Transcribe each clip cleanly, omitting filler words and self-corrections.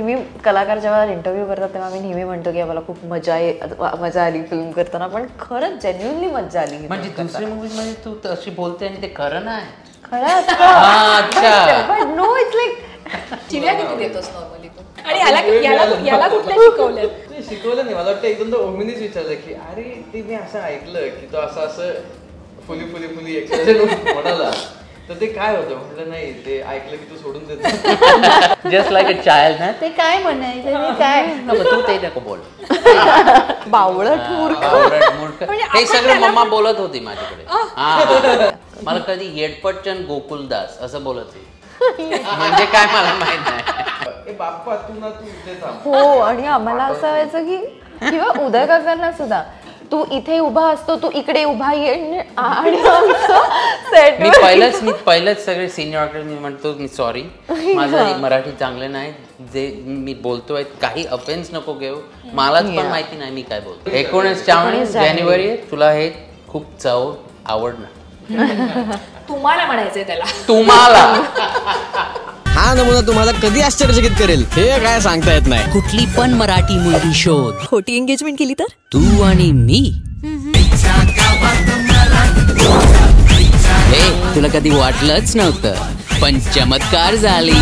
नेहमी कलाकार जेव्हा इंटरव्ह्यू करतात तेव्हा मी नेहमी म्हणतो की मला खूप मजा आली फिल्म करताना, पण खरंच जेन्युइनली मजा आली. म्हणजे दुसऱ्या मूवी मध्ये तू अशी बोलते आणि ते खरं नाही. खरं असतं. नो इट्स लाईक चिव्या किती देतोस नॉर्मली तू? आणि याला कुठल्या शिकवलं नाही. मला वाटतं एकदम ओमीनीच विचारलं की अरे ते मी असं ऐकलं की तो असं फुली एक्सप्रेशन म्हणाला, तर ते काय होतं? म्हटलं नाही, ते ऐकलं की तू सोडून देतो. जस्ट लाईक अ चाइल्ड ना, ते काय म्हणायचं काय नको तू ते नको बोल. बावळट मूर्ख. हे सगळं मम्मा बोलत होती माझ्याकडे. मला कधी येडपटचंद गोकुलदास असं बोलत होती. म्हणजे काय मला माहित नाही. बाप्पा तू ना तू इथे थांब. हो, आणि आम्हाला असं व्हायचं की किंवा उदय काकांना सुद्धा तू इथे उभा असतो, तू इकडे उभा ये. आणि मी पहिलंच सगळे सिनियर ऍक्टर मी म्हणतो मी सॉरी, माझं मराठी चांगलं नाही, जे मी बोलतोय काही अफेन्स नको घेऊ, मलाच पण माहिती नाही मी काय बोलतो. 19 जानेवारी तुला हे खूप चव आवडणार. तुम्हाला म्हणायचंय त्याला. तुम्हाला हा नमुना तुम्हाला कधी आश्चर्यचकित करेल हे काय सांगता येत नाही. कुठली पण मराठी मुलगी शोध, खोटी एंगेजमेंट केली तर तू आणि मी. हे तुला कधी वाटलंच नव्हतं, पण चमत्कार झाली.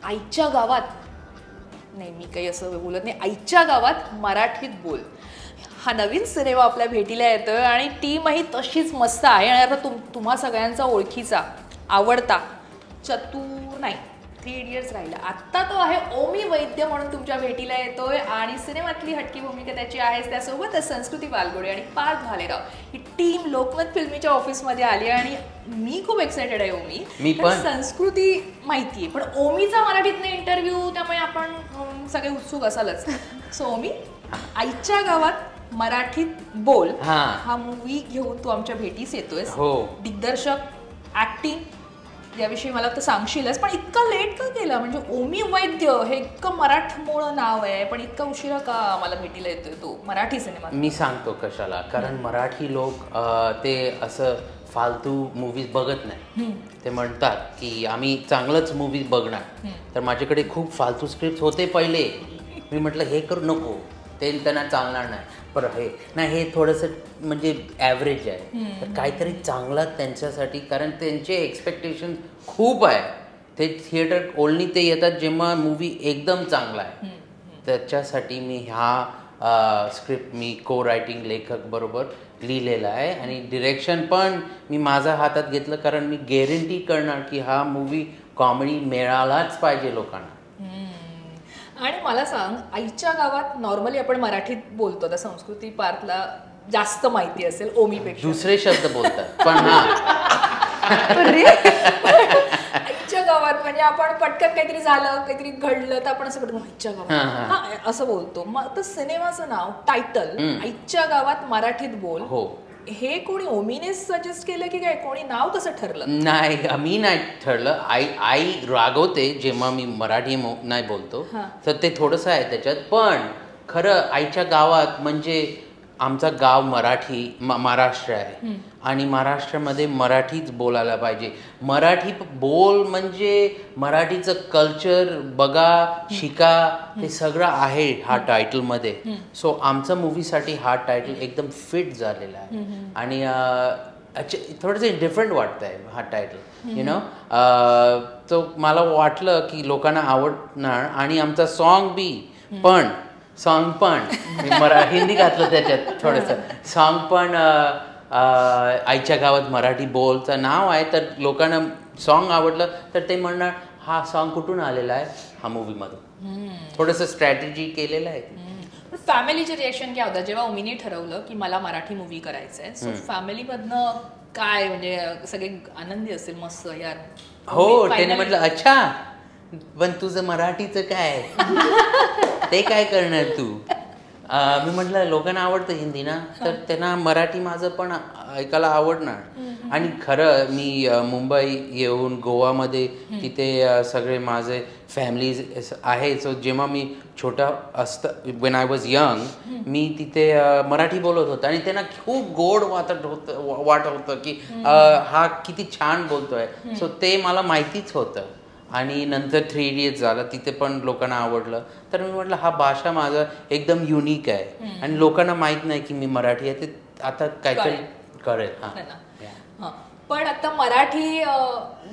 आईच्या गावात नाही, मी काही असं बोलत नाही. आईच्या गावात मराठीत बोल हा नवीन सिनेमा आपल्या भेटीला येतोय आणि टीमही तशीच मस्त आहे. आणि आता तुम्हा सगळ्यांचा ओळखीचा आवडता चतुर नाही 3 इडियट्स राहिला, आत्ता तो आहे ओमी वैद्य म्हणून तुमच्या भेटीला येतोय. आणि सिनेमातली हटकी भूमिका त्याची आहे. त्यासोबतच संस्कृती वालगोडे आणि पार्थ भालेराव ही टीम लोकमत फिल्मीच्या ऑफिसमध्ये आली. आणि मी खूप एक्सायटेड आहे ओमी. मी पण. संस्कृती माहिती आहे, पण ओमीचा मराठीतनं इंटरव्ह्यू, त्यामुळे आपण सगळे उत्सुक असालच. सो ओमी, आईच्या गावात मराठीत बोल हा मूवी घेऊन तू आमच्या भेटीस येतोय. दिग्दर्शक, ऍक्टिंग याविषयी मला तर सांगशीलच, पण इतका लेट का केला? म्हणजे ओमी वैद्य हे इतकं मराठमोळ नाव आहे, पण इतका उशिरा का मला भेटीला येतोय तो मराठी सिनेमा? मी सांगतो कशाला. कारण मराठी लोक ते असं फालतू मूवीज बघत नाही. ते म्हणतात की आम्ही चांगलंच मूवीज बघणार. तर माझ्याकडे खूप फालतू स्क्रिप्ट होते पहिले. मी म्हटलं हे करू नको, ते त्यांना चालणार नाही. पर हे नाही, हे थोडंसं म्हणजे ॲव्हरेज आहे, तर काहीतरी चांगलं त्यांच्यासाठी. कारण त्यांचे एक्सपेक्टेशन खूप आहे. ते थिएटर ओनली ते येतात जेव्हा मूवी एकदम चांगला आहे. त्याच्यासाठी मी हा स्क्रिप्ट मी को रायटिंग लेखक बरोबर लिहिलेला आहे. आणि डिरेक्शन पण मी माझ्या हातात घेतलं, कारण मी गॅरंटी करणार की हा मूवी कॉमेडी मिळालाच पाहिजे लोकांना. आणि मला सांग, आईच्या गावात नॉर्मली आपण मराठीत बोलतो, तर संस्कृती पार्थला जास्त माहिती असेल ओमीपेक्षा. दुसरे शब्द बोलतात पण आईच्या गावात म्हणजे आपण पटकन काहीतरी झालं, काहीतरी घडलं तर आपण असं करतो आईच्या गावात असं बोलतो. मग तर सिनेमाचं नाव टायटल आईच्या गावात मराठीत बोल, हे कोणी ओमीने सजेस्ट केलं की काय? कोणी नाव कसं ठरलं? नाही, मी नाही ठरलं. आई रागवते जेव्हा मी मराठी नाही बोलतो, तर ते थोडंसं आहे त्याच्यात. पण खरं आईच्या गावात म्हणजे आमचं गाव महाराष्ट्र आहे आणि महाराष्ट्रामध्ये मराठीच बोलायला पाहिजे. मराठी बोल म्हणजे मराठीचं कल्चर बघा, शिका, ते सगळं आहे हा टायटलमध्ये. सो आमच्या मूवीसाठी हा टायटल एकदम फिट झालेला आहे. आणि थोडंसं डिफरंट वाटतं आहे हा टायटल, यु नो. तो मला वाटलं की लोकांना आवडणार. आणि आमचा सॉन्ग पण मी हिंदी घातलं त्याच्यात थोडंसं. सॉन्ग पण आईच्या गावात मराठी बोलचं नाव आहे. तर लोकांना सॉन्ग आवडलं तर ते म्हणणार हा सॉन्ग कुठून आलेला आहे? हा मूवीमधून. थोडंसं स्ट्रॅटेजी केलेलं आहे. फॅमिलीचे रिएक्शन काय होतं जेव्हा ओमीने ठरवलं की मला मराठी मूवी करायचं आहे? सो फॅमिलीमधनं काय, म्हणजे सगळे आनंदी असेल मस्त यार? हो, त्याने म्हटलं अच्छा, पण तुझं मराठीचं काय, ते काय करणार तू? मी म्हटलं लोकांना आवडतं हिंदी ना, तर त्यांना मराठी माझं पण ऐकायला आवडणार. आणि खरं मी मुंबई येऊन गोवामध्ये तिथे सगळे माझे फॅमिलीज आहे. सो जेव्हा मी छोटा वेन आय वॉज यंग, मी तिथे मराठी बोलत होतो आणि त्यांना खूप गोड वाटत होतं की हा किती छान बोलतोय. सो ते मला माहितीच होतं. आणि नंतर 3 Idiots झाला, तिथे पण लोकांना आवडलं. तर मी म्हटलं हा भाषा माझा एकदम युनिक आहे आणि लोकांना माहीत नाही की मी मराठी आहे, ते आता काहीतरी करेल. हां. पण आता मराठी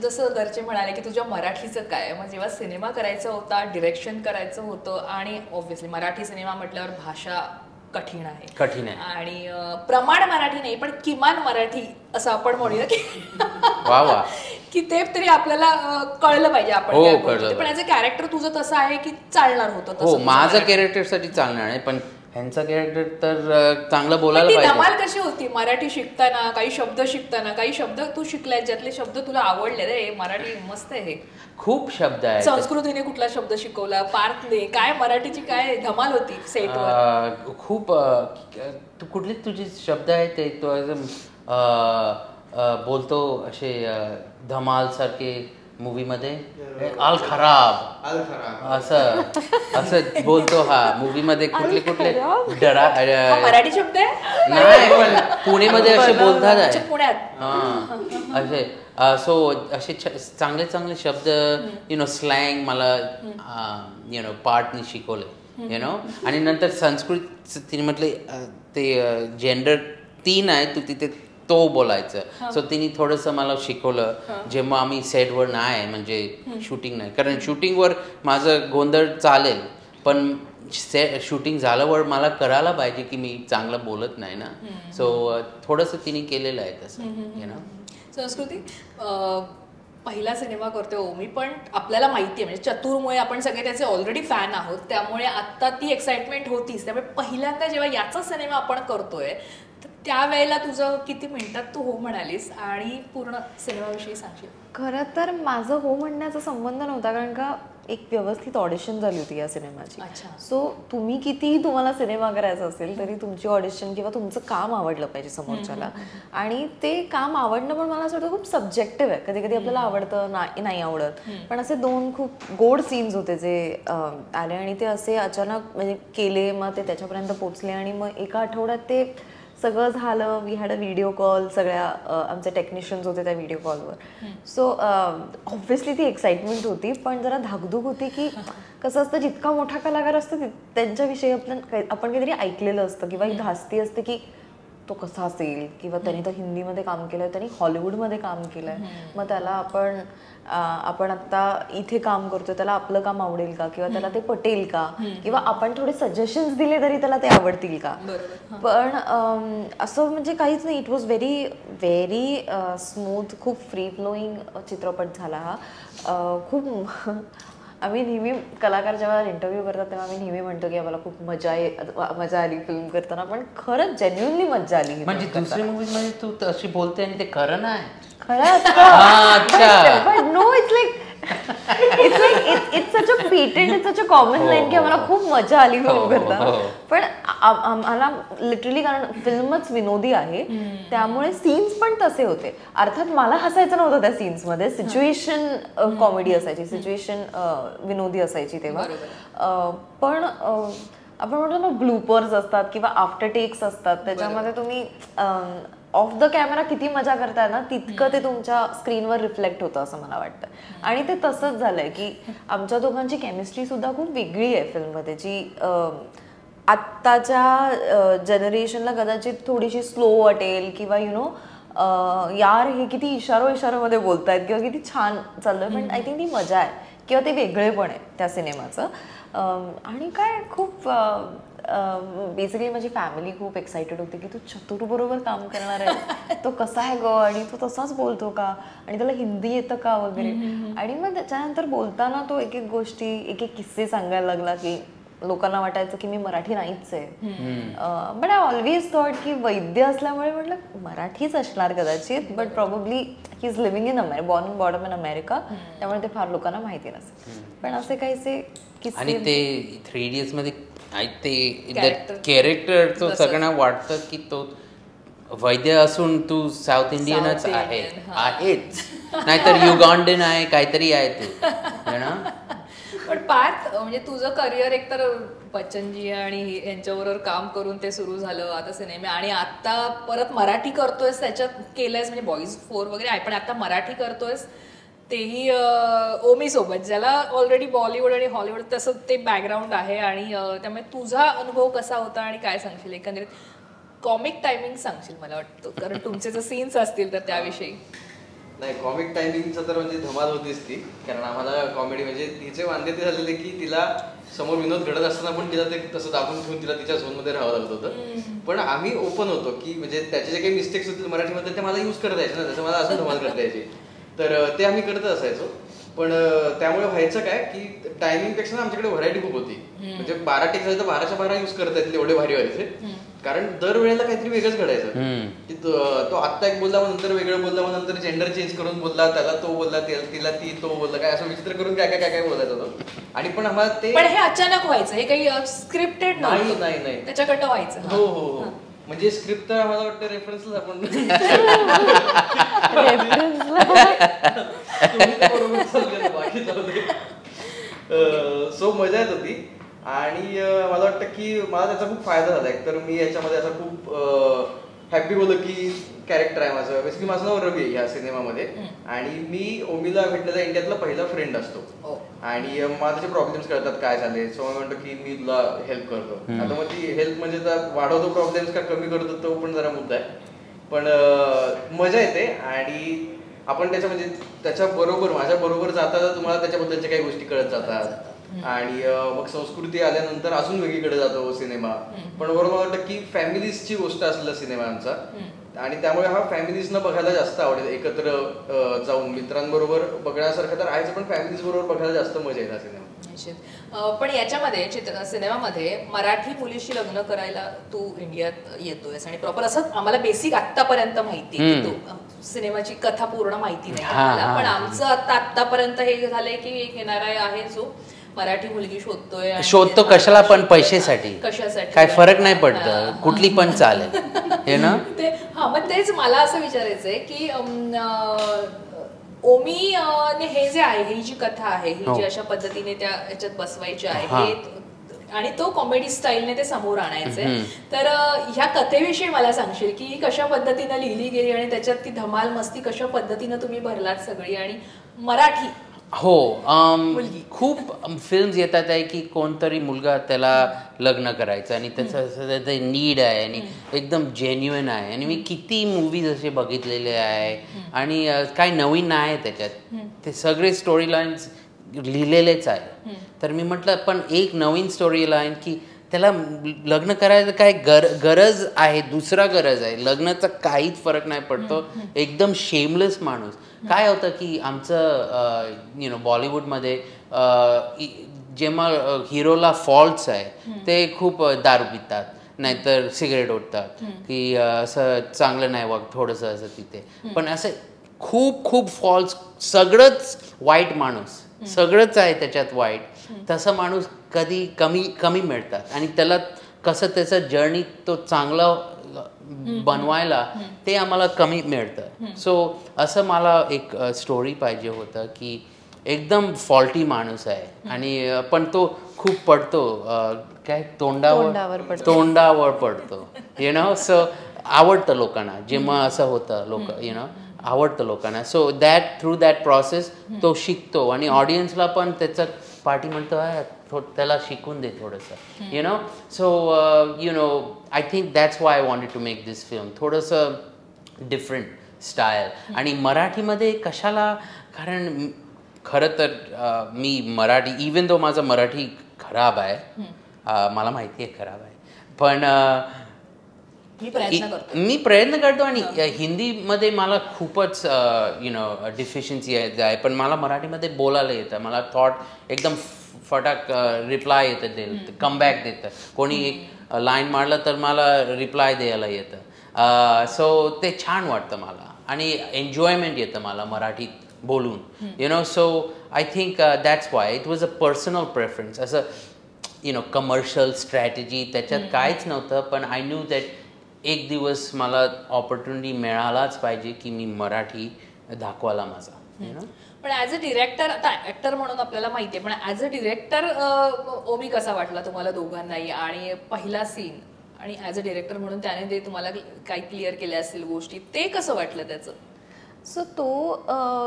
जसं घरचे म्हणाले की तुझ्या मराठीचं काय, मग जेव्हा सिनेमा करायचा होता, डिरेक्शन करायचं होतं आणि ऑब्व्हियसली मराठी सिनेमा म्हटल्यावर भाषा कठीण आहे आणि प्रमाण मराठी नाही पण किमान मराठी असं आपण म्हणूया की वा की ते तरी आपल्याला कळलं पाहिजे आपण हो, काय कळलं बोलतो. पण ॲज अ कॅरेक्टर तुझं तसं आहे की चालणार होतं हो, तसं माझं कॅरेक्टरसाठी चालणार नाही, पण ह्यांचा कॅरेक्टर तर चांगलं बोलायला पाहिजे. धमाल कशी होती मराठी शिकताना, काही शब्द शिकताना, काही शब्द तू शिकलाय ज्यातले शब्द तुला आवडले, रे मराठी मस्त आहे, हे खूप शब्द आहेत. संस्कृतीने कुठला शब्द शिकवला, पार्थने काय, मराठीची काय धमाल होती सेटवर. खूप तू कुठले तुझे शब्द आहेत ते तो बोलतो असे धमाल सारखे मूवीमध्ये आल खराब असं बोलतो. हा मूवीमध्ये कुठले कुठले डरा मराठी शब्द आहे नाही पण पुणेमध्ये असे बोलतात पुण्यात. हा असे सो असे चांगले चांगले शब्द स्लँग मला पार्टनी शिकवले आणि नंतर संस्कृत तिने म्हटले ते जेंडर 3 आहे, तू तिथे तो बोलायचं. सो तिने थोडंसं मला शिकवलं जेव्हा आम्ही सेटवर नाही, म्हणजे शूटिंग नाही, कारण शूटिंगवर माझं गोंधळ चालेल पण शूटिंग झाल्यावर मला करायला पाहिजे की मी चांगलं बोलत नाही ना. सो थोडंसं तिने केलेलं आहे तसं. संस्कृती पहिला सिनेमा करतोय ओमी, पण आपल्याला माहिती आहे म्हणजे चतुरमुळे आपण सगळे त्याचे ऑलरेडी फॅन आहोत, त्यामुळे आत्ता ती एक्साइटमेंट होतीच. त्यामुळे पहिल्यांदा जेव्हा याचा सिनेमा आपण करतोय तर त्यावेळेला तुझं किती मिनिटात तू हो म्हणालीस आणि पूर्ण सिनेमाविषयी सांगशील? खरं तर माझं हो म्हणण्याचा संबंध नव्हता, कारण का एक व्यवस्थित ऑडिशन झाली होती या सिनेमाची. सो तुम्ही कितीही तुम्हाला सिनेमा करायचा असेल तरी तुमची ऑडिशन किंवा तुमचं काम आवडलं पाहिजे समोरच्याला, आणि ते काम आवडणं पण मला असं वाटतं खूप सब्जेक्टिव्ह आहे. कधी कधी आपल्याला आवडतं नाही आवडत, पण असे 2 खूप गोड सीन्स होते जे आले आणि ते असे अचानक म्हणजे केले, मग ते त्याच्यापर्यंत पोचले आणि मग एका आठवड्यात ते सगळं झालं. We had a video call, सगळ्या आमचे टेक्निशियन्स होते त्या व्हिडिओ कॉलवर. सो ऑब्व्हियसली ती एक्साइटमेंट होती, पण जरा धाकधूक होती की कसं असतं जितका मोठा कलाकार असतो त्यांच्याविषयी आपण काहीतरी ऐकलेलं असतं किंवा ही धास्ती असते की तो कसा असेल, किंवा त्यांनी तर हिंदीमध्ये काम केलंय, त्यांनी हॉलिवूडमध्ये काम केलंय, मग त्याला आपण आता इथे काम करतोय, त्याला आपलं काम आवडेल का, किंवा त्याला ते पटेल का, किंवा आपण थोडे सजेशन्स दिले तरी त्याला ते आवडतील का. पण असं म्हणजे काहीच नाही. It was very very smooth, खूप फ्री फ्लोईंग चित्रपट झाला हा. खूप आम्ही नेहमी कलाकार जेव्हा इंटरव्ह्यू करतात तेव्हा आम्ही नेहमी म्हणतो की आम्हाला खूप मजा आली फिल्म करताना, पण खरंच जेन्युइनली मजा आली. म्हणजे दुसऱ्या मूवीज मध्ये तू अशी बोलते आणि ते खरं नाही, खरं असतं. But no, it's like it's such a patent, it's such a common line की आम्हाला खूप मजा आली फिल्म करताना. पण आम्हाला लिटरली, कारण फिल्मच विनोदी आहे त्यामुळे सीन्स पण तसे होते. अर्थात मला हसायचं नव्हतं त्या सीन्समध्ये, सिच्युएशन कॉमेडी असायची, सिच्युएशन विनोदी असायची तेव्हा. पण आपण म्हणतो ना ब्लूपर्स असतात किंवा आफ्टर टेक्स असतात, त्याच्यामध्ये तुम्ही ऑफ द कॅमेरा किती मजा करताय ना तितकं ते तुमच्या स्क्रीनवर रिफ्लेक्ट होतं असं मला वाटतं. आणि ते तसंच झालंय की आमच्या दोघांची केमिस्ट्री सुद्धा खूप वेगळी आहे फिल्ममध्ये, जी आत्ताच्या जनरेशनला कदाचित थोडीशी स्लो वाटेल किंवा यार हे किती इशारोमध्ये बोलतायत किंवा किती छान चाललंय, पण आय थिंक ती मजा आहे किंवा ते वेगळेपण आहे त्या सिनेमाचं. आणि काय खूप बेसिकली माझी फॅमिली खूप एक्सायटेड होती की तू चतुर बरोबर काम करणार आहे, तो कसा आहे ग, आणि तो तसाच बोलतो का, आणि त्याला हिंदी येतं का वगैरे. आणि मग त्याच्यानंतर बोलताना तो एक एक गोष्टी, एक एक किस्से सांगायला लागला की लोकांना वाटायचं की मी मराठी नाहीच आहे. बट आय ऑलवेज थॉट की वैद्य असल्यामुळे म्हटलं मराठीच असणार कदाचित, but probably he is living in born and brought up in America, त्यामुळे ते फार लोकांना माहिती नसेल. पण असे काहीसे किस्से. आणि ते 3 Idiots मध्ये ते कॅरेक्टर तो सगळ्यांना वाटतं की तो वैद्य असून तू साऊथ इंडियनच आहेच, नाहीतर युगांडन आहे, काहीतरी आहे तू ना. पण पार्थ म्हणजे तुझं करिअर एकतर बच्चनजी आणि यांच्याबरोबर काम करून ते सुरू झालं, आता सिनेमे, आणि आता परत मराठी करतोयस, त्याच्यात केलंयस म्हणजे बॉईज 4 वगैरे आहे, पण आता मराठी करतोयस. तेही ओमी सोबत, ज्याला ऑलरेडी बॉलिवूड आणि हॉलिवूड तसं ते बॅकग्राऊंड आहे. आणि त्यामुळे तुझा अनुभव कसा होता आणि काय सांगशील एकंदरीत? कॉमिक टायमिंग सांगशील मला वाटतं, कारण तुमचे जर सीन्स असतील तर त्याविषयी. नाही, कॉमिक टायमिंगचं तर म्हणजे धमाल होतीच ती, कारण आम्हाला कॉमेडी म्हणजे तिचे वांदे ते झालेले की तिला समोर विनोद घडत असताना पण तिला ते तसं दाबून ठेवून तिला तिच्या झोनमध्ये राहावं लागत होतं. पण आम्ही ओपन होतो की म्हणजे त्याचे जे काही मिस्टेक्स होतील मराठीमध्ये ते मला यूज करता यायचे ना, त्याचं मला अजून धमाल करता यायची, तर ते आम्ही करत असायचो. पण त्यामुळे व्हायचं काय की टायमिंगपेक्षा ना आमच्याकडे व्हरायटी खूप होती. म्हणजे 12 टेक झाले तर 12च्या 12 यूज करता येतील एवढे भारी व्हायचे, कारण दरवेळेला काहीतरी वेगळंच घडायचं की तो आत्ता एक बोलला, मग नंतर वेगळं बोलला, मग नंतर जेंडर चेंज करून बोलला, त्याला तो बोलला, तिला ती तो बोलला, काय असं विचित्र करून काय काय काय बोलायचं होतं. आणि पण आम्हाला ते पण हे अचानक व्हायचं, हे काही स्क्रिप्टेड नाही नाही त्याच्याकडनं व्हायचं. हो हो हो, म्हणजे स्क्रिप्ट तर आम्हाला वाटतं रेफरन्सला आपण सो मजा येत होती. आणि मला वाटतं की मला त्याचा खूप फायदा झाला. एक तर मी याच्यामध्ये असा खूप हॅपी बोललो की कॅरेक्टर आहे माझं. बेसिकली माझं नाव रवी आहे ह्या सिनेमामध्ये, आणि मी ओमीला भेटलेला इंडियातला पहिला फ्रेंड असतो. आणि मला त्याचे प्रॉब्लेम्स कळतात काय झाले, सो मी म्हणतो की मी तुला हेल्प करतो. आता मग ती हेल्प म्हणजे वाढवतो प्रॉब्लेम्स का कमी करतो तो पण जरा मुद्दा आहे, पण मजा येते. आणि आपण त्याच्या म्हणजे त्याच्या बरोबर माझ्या बरोबर जाता तुम्हाला त्याच्याबद्दलच्या काही गोष्टी कळत जातात. आणि मग संस्कृती आल्यानंतर अजून वेगळीकडे जातो सिनेमा. पण बरोबर मला वाटतं की फॅमिलीजची गोष्ट असलेला सिनेमा आमचा, आणि त्यामुळे हा फॅमिलीजना बघायला जास्त आवडेल. एकत्र जाऊन मित्रांबरोबर बघण्यासारखं तर आहेच, पण फॅमिलीज बरोबर बघायला जास्त मजा येईल हा सिनेमा. पण याच्यामध्ये सिनेमामध्ये मराठी मुलीशी लग्न करायला तू इंडियात येतोयस, आणि प्रॉपर असं आम्हाला बेसिक आतापर्यंत माहिती, सिनेमाची कथा पूर्ण माहिती नाही आम्हाला, पण आमचं आतापर्यंत हे झालंय की एक येणारा आहे जो मराठी मुलगी शोधतो कशाला पण पैशासाठी, कशासाठी काय फरक नाही पडतं, कुठली पण चालेल ना. मग तेच मला असं विचारायचंय की ओमी ने हे जे आहे, ही जी कथा आहे, ही जी अशा पद्धतीने त्या याच्यात बसवायची आहे आणि तो कॉमेडी स्टाईलने ते समोर आणायचंय, तर ह्या कथेविषयी मला सांगशील की कशा पद्धतीनं लिहिली गेली आणि त्याच्यात ती धमाल मस्ती कशा पद्धतीनं तुम्ही भरलात सगळी, आणि मराठी. हो, खूप फिल्म्स येतात आहे की कोणतरी मुलगा त्याला लग्न करायचं आणि त्याचं नीड आहे आणि एकदम जेन्युइन आहे, आणि मी किती मूवीज असे बघितलेले आहे आणि काही नवीन नाही आहे त्याच्यात, ते सगळे स्टोरी लाईन्स लिहिलेलेच आहे. तर मी म्हटलं पण एक नवीन स्टोरी लाईन की त्याला लग्न करायचं काय गरज आहे, दुसरा गरज आहे, लग्नाचा काहीच फरक नाही पडतो, एकदम शेमलेस माणूस. काय होतं की आमचं बॉलिवूडमध्ये जेव्हा हिरोला फॉल्ट्स आहे ते खूप दारू पितात, नाहीतर सिगरेट ओढतात, की असं चांगलं नाही वाग थोडंसं असं तिथे. पण असं खूप खूप फॉल्ट्स, सगळंच वाईट माणूस, सगळंच आहे त्याच्यात वाईट, तसं माणूस कधी कमी मिळतात, आणि त्याला कसं त्याचं जर्नी तो चांगला बनवायला ते आम्हाला कमी मिळतं. सो असं मला एक स्टोरी पाहिजे होतं की एकदम फॉल्टी माणूस आहे आणि पण तो खूप पडतो, काय तोंडावर पडतो, सो आवडतं लोकांना जेव्हा असं होतं, लोक आवडतं लोकांना. सो थ्रू दॅट प्रोसेस तो शिकतो, आणि ऑडियन्सला पण त्याचं पार्टी म्हणतो त्याला शिकून दे थोडंसं, so I think that's why I wanted to make this film, थोडंसं डिफरंट स्टाईल. आणि मराठीमध्ये कशाला, कारण खरं तर मी मराठी, इवन दो माझं मराठी खराब आहे, मला माहिती आहे खराब आहे, पण मी प्रयत्न करतो, आणि हिंदीमध्ये मला खूपच डिफिशियन्सी आहे, पण मला मराठीमध्ये बोलायला येतं, मला थॉट एकदम फटाक रिप्लाय येतं, कमबॅक देतं, कोणी एक लाईन मारलं तर मला रिप्लाय द्यायला येतं. सो ते छान वाटतं मला, आणि एन्जॉयमेंट येतं मला मराठीत बोलून, so I think that's why it was a personal preference. असं कमर्शियल स्ट्रॅटेजी त्याच्यात काहीच नव्हतं, पण आय न्यू दॅट एक दिवस मला ऑपॉर्च्युनिटी मिळालाच पाहिजे की मी मराठी दाखवायला माझा. पण ॲज अ डिरेक्टर, आता ऍक्टर म्हणून आपल्याला माहिती आहे, पण ॲज अ डिरेक्टर ओमी कसा वाटला तुम्हाला दोघांनाही, आणि पहिला सीन, आणि ॲज अ डिरेक्टर म्हणून त्याने ते तुम्हाला काही क्लिअर केल्या असतील गोष्टी, ते कसं वाटलं त्याचं? सो तो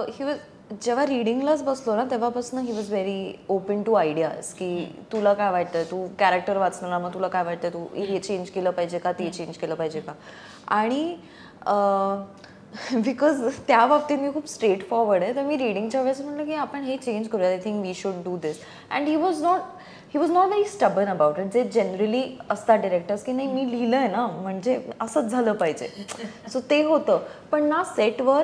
ही वॉज जेव्हा रिडिंगलाच बसलो ना तेव्हापासून he was very open to ideas की तुला काय वाटतं, तू कॅरेक्टर वाचणार मग तुला काय वाटतं, तू हे चेंज केलं पाहिजे का, ते चेंज केलं पाहिजे का. आणि बिकॉज त्या बाबतीत मी खूप स्ट्रेट फॉरवर्ड आहे, तर मी रिडिंगच्या वेळेस म्हटलं की आपण हे चेंज करूया, I think we should do this. And he was not very stubborn about it. जे जनरली असतात डिरेक्टर्स की नाही मी लिहिलं आहे ना म्हणजे असंच झालं पाहिजे, सो ते होतं. पण ना सेटवर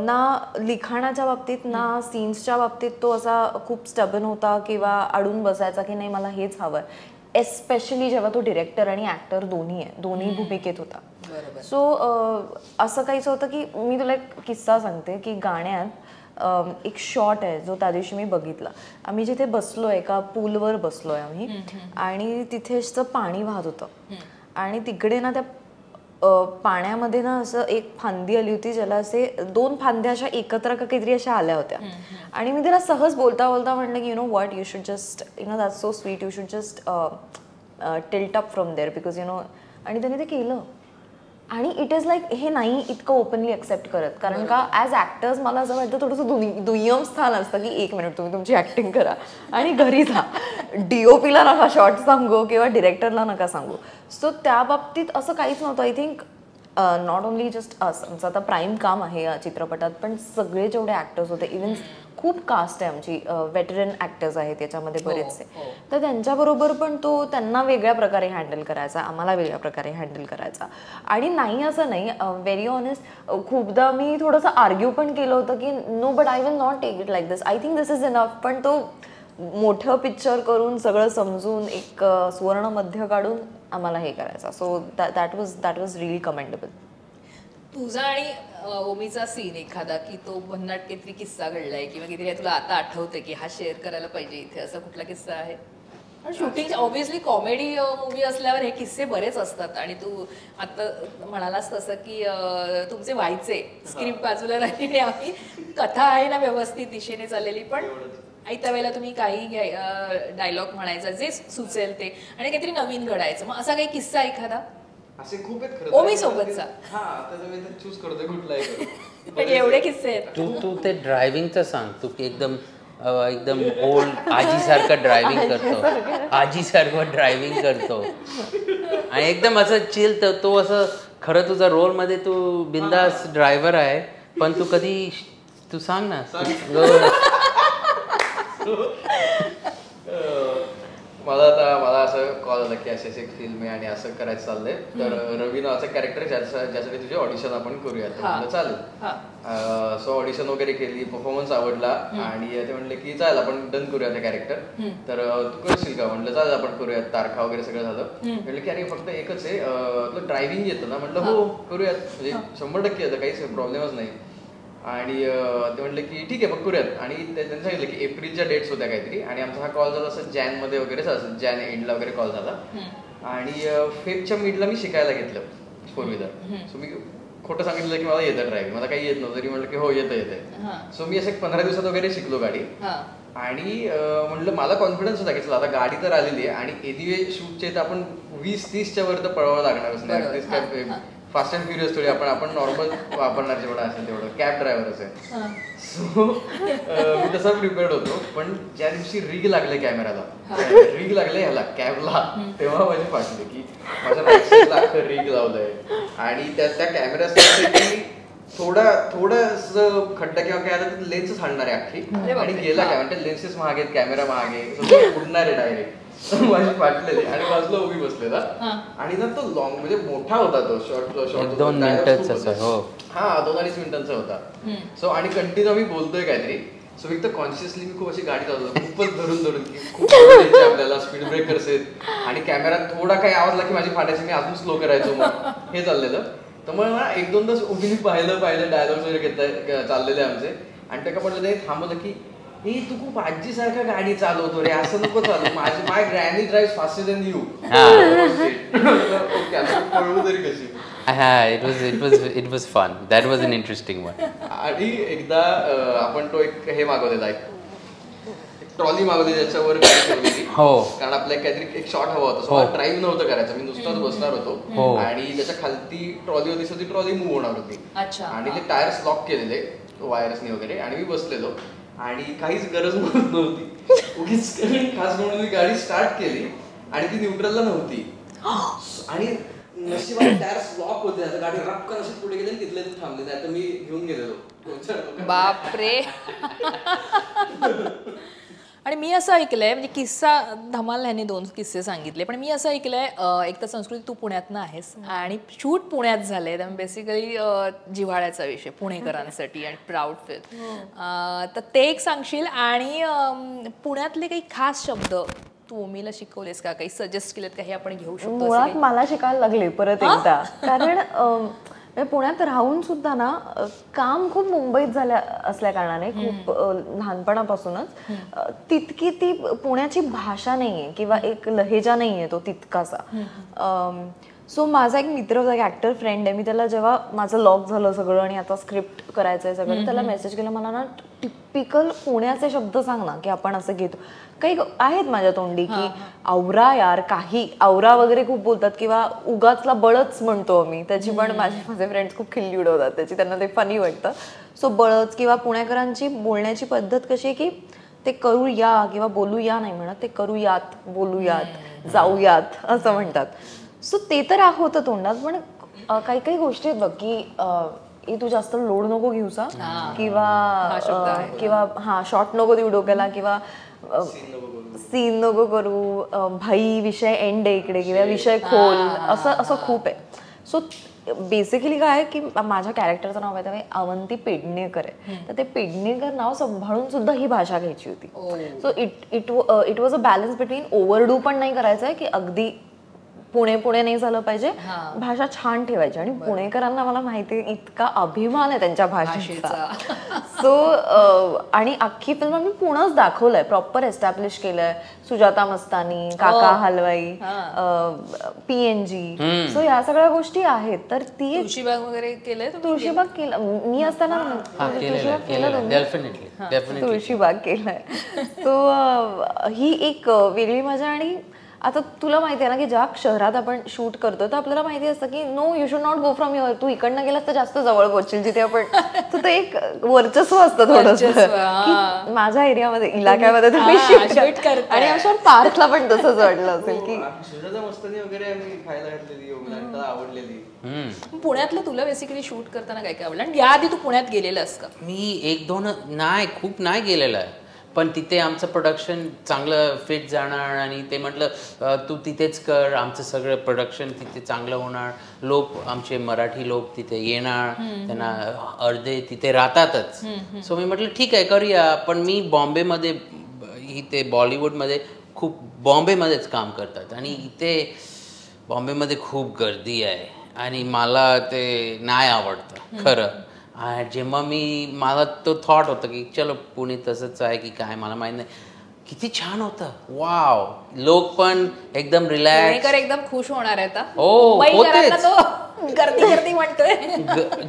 ना लिखाणाच्या बाबतीत ना सीन्सच्या बाबतीत तो असा खूप स्टबन होता किंवा अडून बसायचा की नाही मला हेच हवं आहे. एस्पेशली जेव्हा तो डिरेक्टर आणि ॲक्टर दोन्ही भूमिकेत होता. सो असं काहीच होतं की मी तुला एक किस्सा सांगते की गाण्यात एक शॉट आहे जो त्या दिवशी मी बघितला. आम्ही जिथे बसलोय एका पूलवर बसलोय आम्ही आणि तिथेच पाणी वाहत होतं आणि तिकडे ना त्या पाण्यामध्ये ना असं एक फांदी आली होती ज्याला असे 2 फांद्या अशा एकत्र का काहीतरी अशा आल्या होत्या. आणि मी तिला सहज बोलता बोलता म्हटलं की what you should just that's so sweet, you should just tilt up from there because आणि त्याने ते केलं. आणि इट इज लाईक हे नाही इतकं ओपनली ॲक्सेप्ट करत, कारण का ॲज ॲक्टर्स मला असं वाटतं थोडंसं दुय्यम स्थान असतं की 1 मिनिट तुम्ही तुमची ॲक्टिंग करा आणि घरी जा, DOPला नका शॉर्ट सांगू किंवा डिरेक्टरला नका सांगू. सो त्या बाबतीत असं काहीच नव्हतं. I think not only just आमचं आता प्राईम काम आहे या चित्रपटात, पण सगळे जेवढे ॲक्टर्स होते, इव्हन खूप कास्ट आहे आमची, वेटरन ॲक्टर्स आहेत याच्यामध्ये बरेचसे, तर त्यांच्याबरोबर पण तो त्यांना वेगळ्या प्रकारे हँडल करायचा, आम्हाला वेगळ्या प्रकारे हँडल करायचा. आणि नाही असं नाही, व्हेरी ऑनेस्ट खूपदा मी थोडंसं आर्ग्यू पण केलं होतं की no but I will not take it like this, I think this is enough. पण तो मोठं पिक्चर करून सगळं समजून एक सुवर्ण मध्य काढून आम्हाला हे करायचा. So that was really commendable. तुझा आणि ओमीचा सीन एखादा की तो भन्नाट काहीतरी किस्सा घडलाय किंवा काहीतरी तुला आता आठवतंय की हा शेअर करायला पाहिजे इथे, असा कुठला किस्सा आहे? शूटिंग ऑब्व्हियसली कॉमेडी मूवी असल्यावर हे किस्से बरेच असतात आणि तू आता म्हणालास तसं की तुमचे व्हायचे स्क्रिप्ट बाजूला राहिली, आम्ही कथा आहे ना व्यवस्थित दिशेने चाललेली, पण त्या वेळेला तुम्ही काही डायलॉग म्हणायचा जे सुचेल ते आणि काहीतरी नवीन घडायचं. मग असा काही किस्सा एखादा? असे खूप आहेत खरं ओमी सोबतचा. हा त्याचा मी चूज करतोय कुठला आहे. म्हणजे एवढे किस्से आहेत. तू ते ड्रायव्हिंगचं सांग. तू एकदम ओल्ड आजीसारखं ड्रायव्हिंग करतो, आजीसारखं ड्रायव्हिंग करतो आणि एकदम असं चिल. तर तो असं खरं तुझा रोलमध्ये तू बिंदास ड्रायव्हर आहे, पण तू कधी तू सांग ना. मला असं कॉल आला की असे एक फिल्म आहे आणि असं करायचं चाललंय, तर रवी नावाचा कॅरेक्टर ज्यासाठी तुझे ऑडिशन आपण करूयात. चालेल. सो ऑडिशन वगैरे केली, परफॉर्मन्स आवडला आणि ते म्हणले की चालेल आपण डन करूया ते कॅरेक्टर. तर तू करशील का? म्हटलं चालेल आपण करूयात. तारखा वगैरे सगळं झालं. म्हटलं की अरे फक्त एकच आहे, तुला ड्रायव्हिंग येतं ना? म्हटलं हो करूयात, म्हणजे 100% येतं, काहीच प्रॉब्लेमच नाही. आणि ते म्हटलं की ठीक आहे मग करूयात. आणि त्यांनी सांगितलं की एप्रिलच्या डेट्स होत्या काहीतरी आणि आमचा हा कॉल झाला असं जॅनमध्ये वगैरे, असं जॅन एंडला वगैरे कॉल झाला. आणि फेबच्या मिडला मी शिकायला घेतलं 4 व्हीलर. सो मी खोटं सांगितलं की मला येतं ड्रायव्हिंग, मला काही येत नव्हतं, तरी म्हटलं की हो येतं. सो मी असं 15 दिवसात वगैरे शिकलो गाडी. आणि म्हटलं मला कॉन्फिडन्स होता की चला आता गाडी तर आलेली आहे आणि एनिवे शूटचे तर आपण 20-30च्या वर तर पळवावं लागणारच नाही. फास्ट अँड फ्युरियस थोडी आपण नॉर्मल वापरणार जेवढं असेल तेवढं, कॅब ड्रायव्हरच आहे. सो मी तसा प्रिपेअर्ड होतो. पण ज्या दिवशी रिग लागले कॅमेराला, रिग लागले ह्याला कॅबला, तेव्हा माझी फाटली की माझ्या बॅकसाईडला अख्खं रिग लावलंय आणि त्या कॅमेऱ्यासाठी थोडं खड्डा किंवा काय आता लेन्सच हालणार आहे अख्खी आणि गेला काय म्हणते लेन्सेस महाग आहेत, कॅमेरा महाग आहे, उडणार आहे डायरेक्ट. माझी फाटलेली आणि बाजूला उभी बसलेला आणि ना तो लॉंग म्हणजे मोठा होता तो शॉर्ट 2 मिनिटांचा. हा 2-2.5 मिनिटांचा होता. सो आणि कंटिन्यू आम्ही बोलतोय काहीतरी. सो एक तर कॉन्शियसली मी खूप अशी गाडी चालवतो खूपच धरून की खूप आपल्याला स्पीड ब्रेकर्स आहेत आणि कॅमेरात थोडा काही आवाज लागला की माझी फाटायची, मी अजून स्लो करायचो. मग हे चाललेलं. त्यामुळे ना 1-2 तास उभी पाहिलं डायलॉग्स वगैरे चाललेले आमचे. आणि त्या म्हटलं ते थांबवलं की हे तू खूप आजीसारखा गाडी चालवतो रे, असं नको चालू. My granny drive faster than you. पळवू तरी कशी. It was fun. That was an interesting one. आणि एकदा आपण तो एक हे मागवलेला, एक ट्रॉली मागवली ज्याच्यावर गाडी ठेवलेली. हो, कारण आपल्याला काहीतरी एक शॉट हवा होता. सो ड्राईव्ह नव्हतं करायचं, मी नुसताच बसणार होतो आणि त्याच्या खालती ट्रॉली होती. सो ती ट्रॉली मूव्ह होणार होती आणि ते टायर्स लॉक केलेले वायरसने वगैरे, आणि मी बसलेलो आणि काहीच गरज नव्हती, उगीच खास म्हणून मी गाडी स्टार्ट केली आणि ती न्यूट्रलला नव्हती आणि नशिबाने टायर्स लॉक होते, आता गाडी रपकन अशी पुढे गेली तिथले थांबले, नाही तर मी घेऊन गेलेलो. बापरे. आणि मी असं ऐकलंय, म्हणजे किस्सा धमाल ह्याने 2 किस्से सांगितले, पण मी असं ऐकलंय एक तर संस्कृती तू पुण्यातनं आहेस आणि शूट पुण्यात झालंय, त्यामुळे बेसिकली जिव्हाळ्याचा विषय पुणेकरांसाठी आणि प्राऊड फील, तर ते एक सांगशील. आणि पुण्यातले काही खास शब्द तू ओमीला शिकवलेस का, काही सजेस्ट केलेत का, हे आपण घेऊ शकतो? मुळात मला शिकायला लागले परत एकदा, कारण पुण्यात राहून सुद्धा ना काम खूप मुंबईत झाल्या असल्या कारणाने खूप लहानपणापासूनच तितकी ती पुण्याची भाषा नाहीये किंवा एक लहेजा नाहीये तो तितकासा. सो माझा एक मित्र होता, एक ऍक्टर फ्रेंड आहे, मी त्याला जेव्हा माझं लॉक झालं सगळं आणि आता स्क्रिप्ट करायचं आहे सगळं, त्याला मेसेज केला, मला ना टिपिकल पुण्याचे शब्द सांग ना की आपण असं घेतो. काही आहेत माझ्या तोंडी की आवरा यार, काही आवरा वगैरे खूप बोलतात, किंवा उगाचला बळच म्हणतो मी, त्याची पण माझे फ्रेंड्स खूप खिल्ली उडवतात त्याची, त्यांना ते फनी वाटतं. सो बळच, किंवा पुणेकरांची बोलण्याची पद्धत कशी आहे की ते करूया किंवा बोलूया नाही म्हणत, ते करूयात, बोलूयात, जाऊयात असं म्हणतात. सो ते तर होतं तोंडात, पण काही काही गोष्टी आहेत बघ की तू जास्त लोड नको घेऊसा, किंवा हा शॉर्ट नको देऊ डोक्याला, किंवा सीन नको करू, भाई विषय एंड आहे इकडे, किंवा विषय खोल, असं खूप आहे. सो बेसिकली काय आहे की माझ्या कॅरेक्टरचं नाव आहे अवंती पेडणेकर आहे, तर ते पेडणेकर नाव सांभाळून सुद्धा ही भाषा घ्यायची होती. So it was a balance between overdo पण नाही करायचं आहे की अगदी पुणे नाही झालं पाहिजे, भाषा छान ठेवायची. आणि पुणेकरांना मला माहिती आहे इतका अभिमान आहे त्यांच्या भाषेचा. सो आणि अख्खी फिल्म मी पुणंच दाखवलंय, प्रॉपर एस्टॅब्लिश केलंय, सुजाता मस्तानी, काका हलवाई, PNG, सो या सगळ्या गोष्टी आहेत. तर ती तुळशीबाग वगैरे केलंय? तुळशीबाग केलं मी असताना, तुळशीबाग केलंय. सो ही एक वेगळी मजा. आणि आता तुला माहिती आहे ना की ज्या शहरात आपण शूट करतो तर आपल्याला माहिती असतं की no you should not go from your, तू इकडनं गेलास तर जास्त जवळ पोहोचशील जिथे आपण, तर ते एक वर्चस्व असतं थोडंसं माझ्या एरियामध्ये, इलाक्यामध्ये तुम्ही शूट करता. आणि आमच्या पार्कला पण तसंच वाटलं असेल की सुजाता मस्तानी वगैरे आम्ही खायला घातलेली, आवडलेली. पुण्यातलं तुला बेसिकली शूट करताना काय काय आवडलं? आणि याआधी तू पुण्यात गेलेलास का? मी 1-2 नाही, खूप नाही गेलेलं आहे, पण तिथे आमचं प्रोडक्शन चांगलं फिट जाणार आणि ते म्हटलं तू तिथेच कर, आमचं सगळं प्रोडक्शन तिथे चांगलं होणार, लोक आमचे मराठी लोक तिथे येणार, त्यांना अर्धे तिथे राहतातच. सो मी म्हटलं ठीक आहे करूया. पण मी बॉम्बेमध्ये, इथे बॉलिवूडमध्ये खूप बॉम्बेमध्येच काम करतात आणि इथे बॉम्बेमध्ये खूप गर्दी आहे आणि मला ते नाही आवडतं खरं. जेव्हा मला तो थॉट होता की चलो पुणे तसंच आहे की काय मला माहित नाही, किती छान होतं. वाव, लोक पण एकदम रिलॅक्स, एकदम खुश होणार आहे. गर्दी म्हणतोय,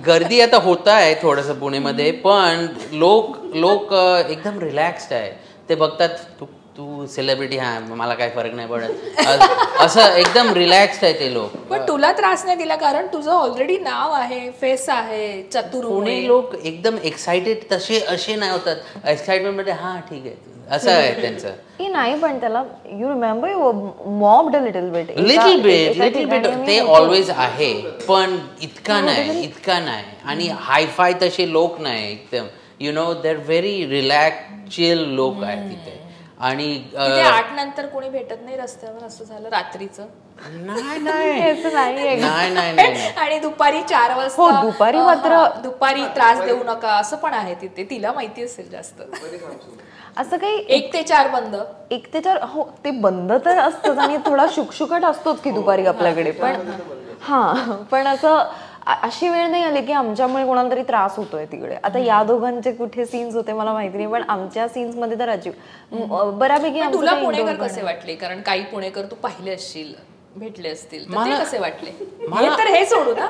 गर्दी आता होत आहे थोडंसं पुणेमध्ये, पण लोक एकदम रिलॅक्स्ड आहे. ते बघतात तू सेलिब्रिटी, हा मला काय फरक नाही पडत, असं एकदम रिलॅक्स्ड आहे ते लोक. पण तुला त्रास नाही दिला कारण तुझं ऑलरेडी नाव आहे, फेस आहे, चतुर. पुणे लोक एकदम एक्साइटेड तसे असे नाही होतात, एक्साइटमेंट मध्ये हा ठीक आहे असं आहे त्यांचं. नाही पण त्याला you remember you mopped little bit ते ऑलवेज आहे, पण इतका नाही. आणि हायफाय तसे लोक नाही एकदम, you know they are very relax chill लोक आहेत तिथे. आणि 8 नंतर कोणी भेटत नाही रस्त्यावर, असं झालं रात्रीचं? नाही. आणि दुपारी 4 वाजता दुपारी मात्र दुपारी त्रास देऊ नका असं पण आहे तिथे, तिला माहिती असेल जास्त. असं काही 1 ते 4 बंद, 1 ते 4 हो ते बंद तर असतंच आणि थोडा शुकशुकट असतोच की दुपारी आपल्याकडे, पण असं अशी वेळ नाही आली की आमच्यामुळे कोणाला तरी त्रास होतोय तिकडे. आता या दोघांचे कुठे सीन्स होते मला माहिती नाही, पण आमच्या सीन्स मध्ये तर बऱ्यापैकी. तुला पुणेकर कसे वाटले? कारण काही पुणेकर तू पाहिले असतील, भेटले असतील, तर ते कसे वाटले? तर हे सोडू ना,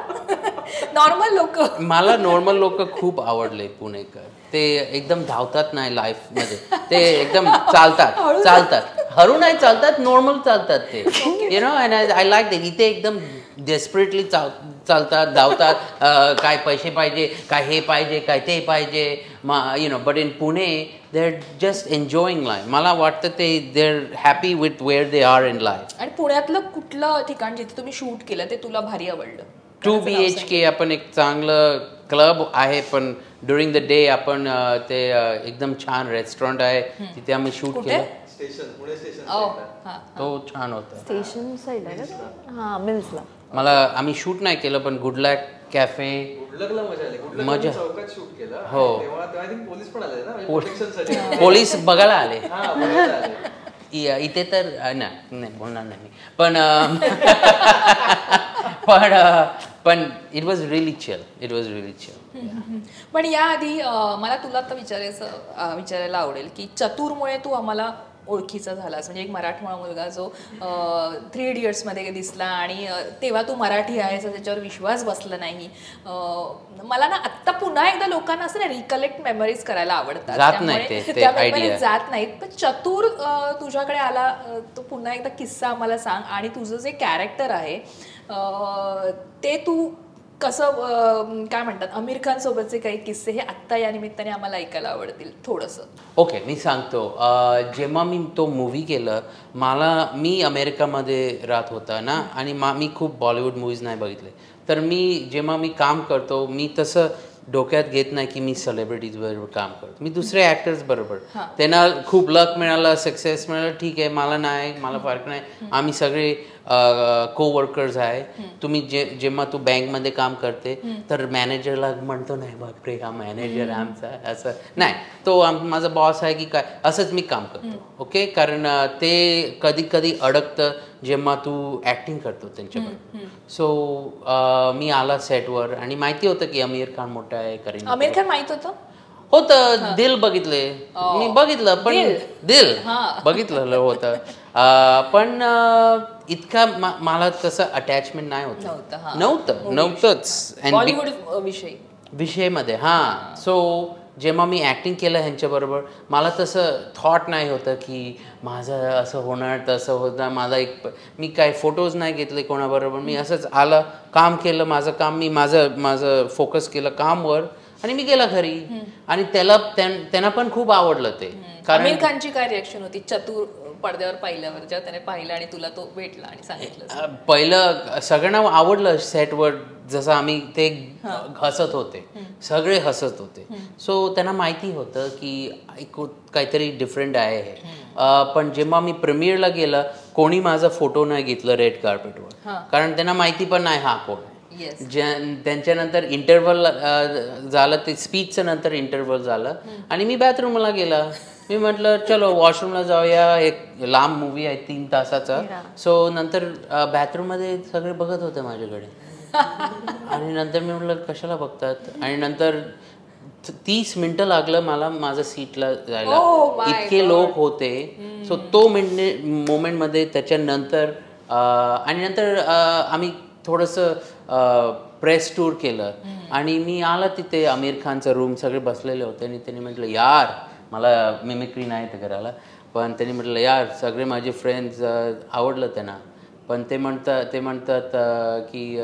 नॉर्मल लोक. मला नॉर्मल लोक खूप आवडले पुणेकर. ते एकदम धावतात नाही लाईफ मध्ये, ते एकदम चालतात हरू नाही चालतात, नॉर्मल चालतात ते, you know. And I like that. इथे एकदम डेस्परेटली चालतात धावतात, काय पैसे पाहिजे, काय हे पाहिजे, काय ते पाहिजे, but in Pune they are just enjoying life. मला वाटतं ते they are happy with where they are in life. आणि पुण्यातलं कुठलं ठिकाण जिथे तुम्ही शूट केलं ते तुला भारी आवडलं? 2 BHK आपण एक चांगलं क्लब आहे, पण ड्युरिंग द डे आपण ते एकदम छान रेस्टॉरंट आहे, तिथे आम्ही शूट केलं. पुणे स्टेशन तो छान होता. स्टेशन साईड आहे का? हां, मिल्सला. मला आम्ही शूट नाही केलं, पण गुड लक कॅफे गुडलकला मजा आली. मजा चौकात शूट केलं. हो. तेव्हा आय थिंक पोलीस पण आले ना, प्रोटेक्शनसाठी. पोलीस बघायला आले. हां, बघायला आले. इथे तर नाही बोलणार नाही मी, पण इट वॉज रिअली चिल. पण याआधी मला तुला आता विचारायला आवडेल की चतुरमुळे तू आम्हाला ओळखीचा झालास. म्हणजे एक मराठमोळा मुलगा जो 3 इडियट्समध्ये दिसला आणि तेव्हा तू मराठी आहेस त्याच्यावर विश्वास बसला नाही. मला ना आत्ता पुन्हा एकदा लोकांना असं ना रिकलेक्ट मेमरीज करायला आवडतात, त्यामुळे जात नाहीत. पण चतुर तुझ्याकडे आला, तो पुन्हा एकदा किस्सा आम्हाला सांग. आणि तुझं जे कॅरेक्टर आहे ते तू कसं काय म्हणतात, आमिर खान सोबतचे काही किस्से हे आत्ता या निमित्ताने आम्हाला ऐकायला आवडतील थोडंसं. ओके, मी सांगतो. जेव्हा मी तो मूवी केलं, मी अमेरिकामध्ये राहत होता ना, आणि मी खूप बॉलिवूड मूवीज नाही बघितले. तर जेव्हा मी काम करतो, मी तसं डोक्यात घेत नाही की मी सेलिब्रिटीज बरोबर काम करतो. मी दुसरे ॲक्टर्स बरोबर, त्यांना खूप लक मिळालं, सक्सेस मिळालं, ठीक आहे, मला नाही, मला फरक नाही. आम्ही सगळे कोवर्कर्स आहे. तुम्ही जेव्हा तू बँकमध्ये काम करते तर मॅनेजरला म्हणतो नाही बापरे हा मॅनेजर आमचा, असं नाही, तो माझा बॉस आहे की काय, असंच मी काम करतो. ओके, कारण ते कधी कधी अडकतं जेव्हा तू ॲक्टिंग करतो त्यांच्याबरोबर. सो मी आला सेटवर आणि माहिती होतं की आमिर खान मोठा आहे. आमिर खान माहित होतं? दिल बघितले मी, बघितलं, पण दिल बघितलं होतं, पण इतका मला तसं अटॅचमेंट नाही नव्हतंच विषयमध्ये. हां, सो जेव्हा मी ॲक्टिंग केलं ह्यांच्याबरोबर, मला तसं थॉट नाही होतं की माझं असं होणार तसं होतं. मी काय फोटोज नाही घेतले कोणाबरोबर. मी असंच आलं, काम केलं माझं काम, मी माझं फोकस केलं कामवर आणि मी गेला घरी. आणि त्यांना पण खूप आवडलं ते. आमिर खानची काय रिॲक्शन होती चतुर पडद्यावर पाहिल्यावर, जेव्हा त्याने पाहिलं आणि तुला तो भेटला आणि सांगितलं? पहिलं सगळ्यांना आवडलं सेटवर, जसं आम्ही ते हसत होते, सगळे हसत होते. सो त्यांना माहिती होतं की काहीतरी डिफरंट आहे हे. पण जेव्हा मी प्रीमियरला गेलं, कोणी माझा फोटो नाही घेतलं रेड कार्पेटवर, कारण त्यांना माहिती पण नाही हा कोण. त्यांच्यानंतर इंटरव्हल झालं, ते स्पीचचं नंतर इंटरव्हल झालं आणि मी बाथरूमला गेला. मी म्हटलं चलो वॉशरूमला जाऊया, एक लांब मूवी आहे 3 तासाचा. सो नंतर बाथरूममध्ये सगळे बघत होते माझ्याकडे आणि नंतर मी म्हटलं कशाला बघतात. आणि नंतर 30 मिनिटं लागलं मला माझं सीटला जायला, इतके लोक होते. सो तो मोमेंटमध्ये त्याच्यानंतर आणि नंतर आम्ही थोडंसं प्रेस टूर केलं आणि मी आला तिथे, आमिर खानचं रूम, सगळे बसलेले होते आणि त्यांनी म्हटलं यार, मला मिमिक्री नाही ते करायला, पण त्यांनी म्हटलं यार सगळे माझे फ्रेंड्स आवडलं त्यांना, पण ते म्हणतात की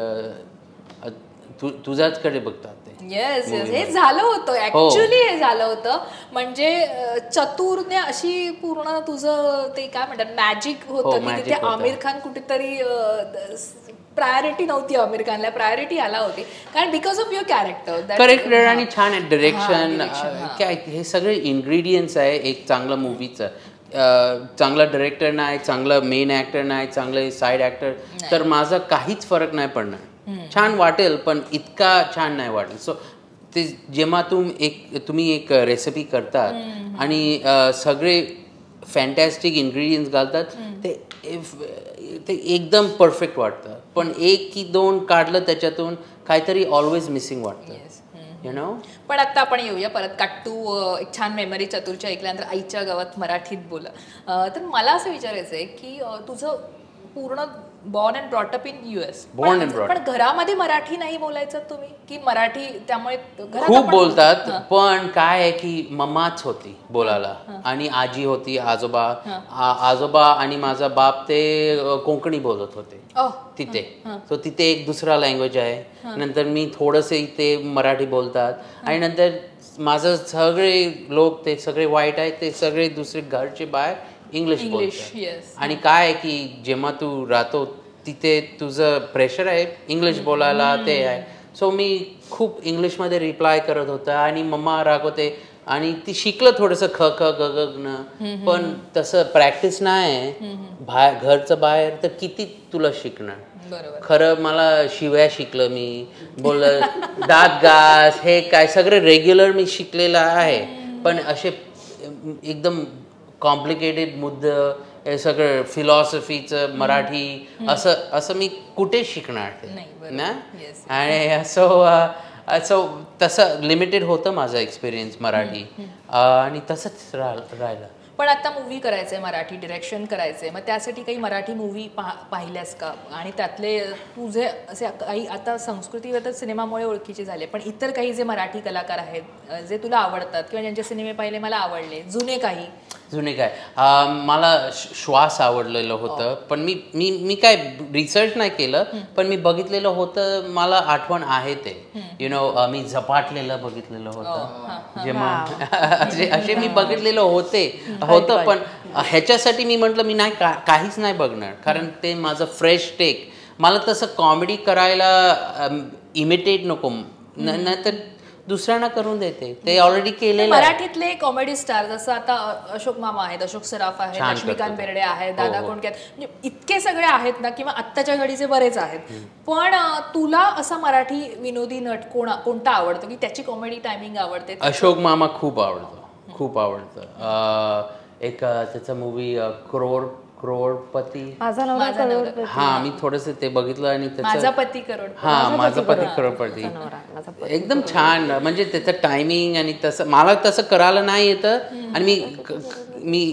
तुझ्याचकडे बघतात ते. येस, हे झालं होतं ऍक्च्युली, हे झालं होतं. म्हणजे चतुरने अशी पूर्ण तुझं ते काय म्हणतात मॅजिक होतं की तिथे आमिर खान कुठेतरी प्रायोरिटी नव्हती, आमिर खानला प्रायोरिटी आला होती, कारण बिकॉज ऑफ युअर कॅरेक्टर आणि छान डिरेक्शन, काय हे सगळे इन्ग्रेडियंट्स आहे एक चांगलं मूवीचं. चांगला डिरेक्टर नाही, चांगला मेन ॲक्टर नाही, चांगले साईड ॲक्टर, तर माझा काहीच फरक नाही पडणार. छान वाटेल पण इतका छान नाही वाटेल. सो ते जेव्हा तुम्ही एक रेसिपी करतात आणि सगळे फॅन्टॅस्टिक इन्ग्रेडियंट्स घालतात, ते एकदम परफेक्ट वाटतं. पण 1 की 2 काढलं त्याच्यातून काहीतरी ऑलवेज मिसिंग वाटतं, यु नो. पण आता आपण येऊया परत काट्टू, एक छान मेमरी चतुरच्या ऐकल्यानंतर आईच्या गावात मराठीत बोला. तर मला असं विचारायचं आहे की तुझं पूर्ण born and brought up in US. Born and brought पण घरामध्ये मराठी नाही बोलायचं तुम्ही की मराठी त्यामुळे घरात खूप आपण- बोलतात पण काय आहे की मम्माच होती बोलायला आणि आजी होती आजोबा आजोबा आणि माझा बाप ते कोकणी बोलत होते तिथे सो तिथे एक दुसरा लँग्वेज आहे नंतर मी थोडंसं इथे मराठी बोलतात आणि नंतर माझं सगळे लोक ते सगळे वाईट आहेत ते सगळे दुसरे घरचे बाहेर इंग्लिश बोलतात आणि काय आहे की जेव्हा तू राहतो तिथे तुझं प्रेशर आहे इंग्लिश बोलायला ते आहे सो मी खूप इंग्लिशमध्ये रिप्लाय करत होता आणि मम्मा रागवते आणि ती शिकलं थोडंसं ख ख ग ग न पण तसं प्रॅक्टिस नाही बाहेर घरचं बाहेर तर किती तुला शिकणार खरं मला शिव्या शिकलं मी बोललं दात घास हे काय सगळं रेग्युलर मी शिकलेलं आहे पण असे एकदम कॉम्प्लिकेटेड मुद्दे हे सगळं फिलॉसॉफीचं मराठी असं मी कुठे शिकणार ना आणि असं तसं लिमिटेड होतं माझं एक्सपिरियन्स मराठी आणि तसंच राहिलं. पण आता मूवी करायचंय मराठी डिरेक्शन करायचंय मग त्यासाठी काही मराठी मूवी पाहिल्यास का आणि त्यातले तुझे असे काही आता संस्कृतीवर सिनेमामुळे ओळखीचे झाले पण इतर काही जे मराठी कलाकार आहेत जे तुला आवडतात किंवा ज्यांचे सिनेमे पाहिले मला आवडले जुने काय मला श्वास आवडलेलं होतं पण मी काय रिसर्च नाही केलं पण मी बघितलेलं होतं मला आठवण आहे ते यु नो मी झपाटलेलं बघितलेलं होतं जेव्हा असे मी बघितलेलं होतं पण ह्याच्यासाठी मी म्हटलं मी नाही काहीच नाही बघणार कारण ते माझं फ्रेश टेक मला तसं कॉमेडी करायला इमिटेट नको नाहीतर दुसऱ्यांना करून देते ते ऑलरेडी केलेलं मराठीतले कॉमेडी स्टार जसं आता अशोक मामा आहेत अशोक सराफ आहेत लक्ष्मीकांत बेर्डे आहेत दादा कोंडके आहेत म्हणजे इतके सगळे आहेत ना किंवा आत्ताच्या घडीचे बरेच आहेत पण तुला असा मराठी विनोदी नट कोणता आवडतो की त्याची कॉमेडी टायमिंग आवडते अशोक मामा खूप आवडतं एक त्याचा मूवी करोडपती हा मी थोडस ते बघितलं आणि माझा पती करोडपती एकदम छान म्हणजे त्याचं टायमिंग आणि तसं मला तसं करायला नाही येतं आणि मी